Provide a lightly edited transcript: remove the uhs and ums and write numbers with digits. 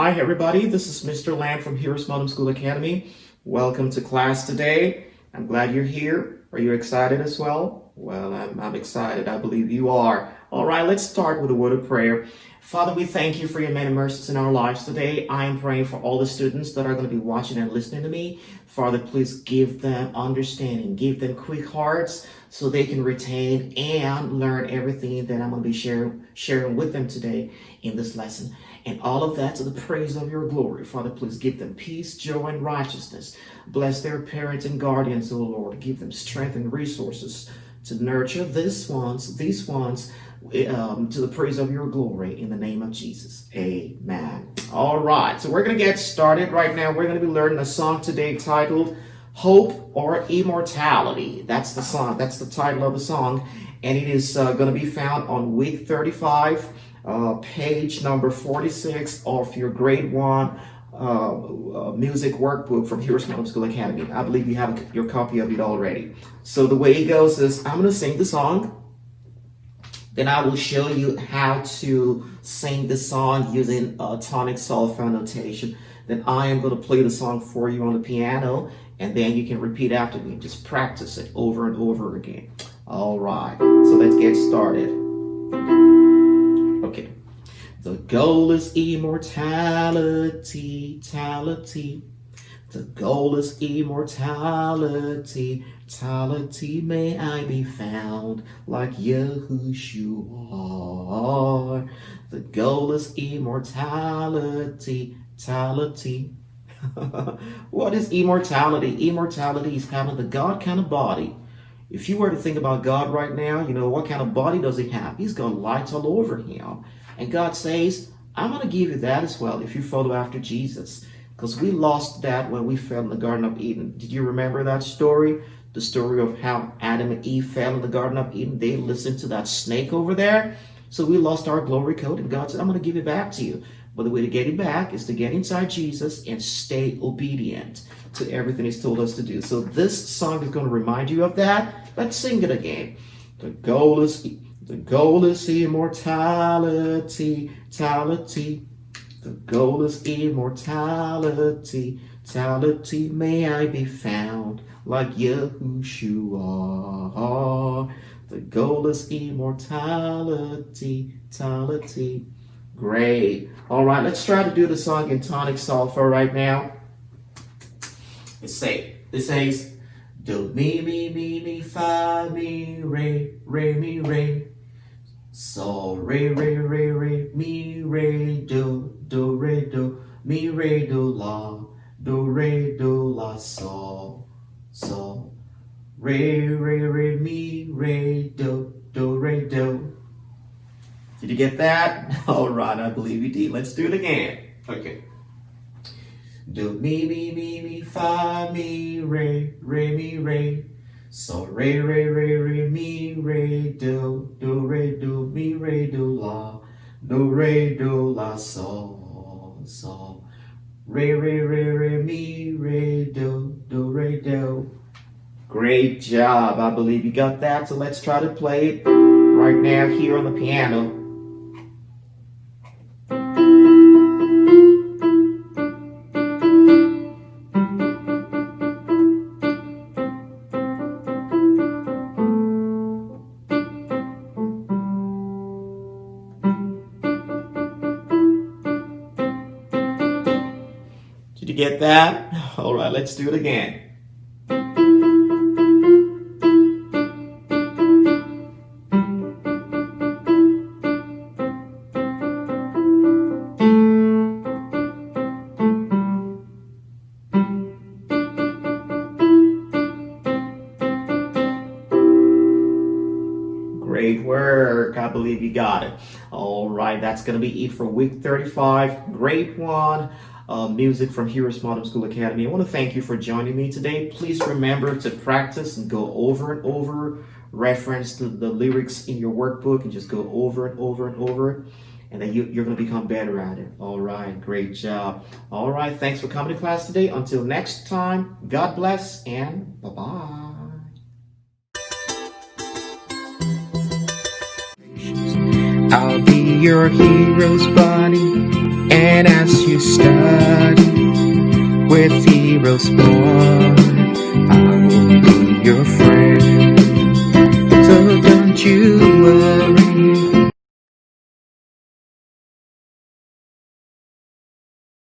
Hi everybody, this is Mr. Land from HeroesMart Homeschool Academy. Welcome to class today. I'm glad you're here. Are you excited as well? Well, I'm excited. I believe you are. All right, let's start with a word of prayer. Father, we thank you for your many mercies in our lives today. I am praying for all the students that are going to be watching and listening to me. Father, please give them understanding, give them quick hearts so they can retain and learn everything that I'm going to be sharing with them today in this lesson. And all of that to the praise of your glory. Father, please give them peace, joy, and righteousness. Bless their parents and guardians, O Lord. Give them strength and resources to nurture these ones to the praise of your glory in the name of Jesus. Amen. All right, so we're going to get started right now. We're going to be learning a song today titled Hope or Immortality. That's the song. That's the title of the song. And it is going to be found on week 35, page number 46 of your grade 1 music workbook from HeroesMart Homeschool Academy. I believe you have your copy of it already. So the way it goes is I'm going to sing the song. Then I will show you how to sing the song using tonic-solfa notation. Then I am going to play the song for you on the piano, and then you can repeat after me. Just practice it over and over again. All right, so let's get started. Okay. The goal is immortality, tality. The goal is immortality, tality. May I be found like Yahushua. The goal is immortality, tality. What is immortality? Immortality is having the God kind of body. If you were to think about God right now, you know, what kind of body does he have? He's got lights all over him. And God says, I'm going to give you that as well if you follow after Jesus. Because we lost that when we fell in the Garden of Eden. Did you remember that story? The story of how Adam and Eve fell in the Garden of Eden. They listened to that snake over there. So we lost our glory coat. And God said, I'm going to give it back to you. But the way to get it back is to get inside Jesus and stay obedient to everything he's told us to do. So this song is going to remind you of that. Let's sing it again. The goal is immortality, tality. The goal is immortality, tality. May I be found like Yahushua. The goal is immortality, tality. Great. All right, let's try to do the song in tonic-solfa right now. It says, do, mi, fa, mi, re, mi. So, re, mi, re, do, re, do, mi, re, do, la, so, re, mi, re, do, re, do. Did you get that? All right, I believe you did. Let's do it again. Okay. Do, mi, fa, mi, re, mi, re. So, re, mi, re, do, re, do, mi, re, do, la, so, re, mi, re, do, re, do. Great job. I believe you got that. So let's try to play it right now here on the piano. Did you get that? All right, let's do it again. Great work. I believe you got it. All right, that's going to be it for week 35, grade 1. Music from HeroesMart Homeschool Academy. I want to thank you for joining me today. Please remember to practice and go over and over, reference the lyrics in your workbook and just go over and over and over it. And then you're going to become better at it. All right, great job. All right, thanks for coming to class today. Until next time, God bless and bye-bye. I'll be your hero's buddy. And as you study with HeroesMart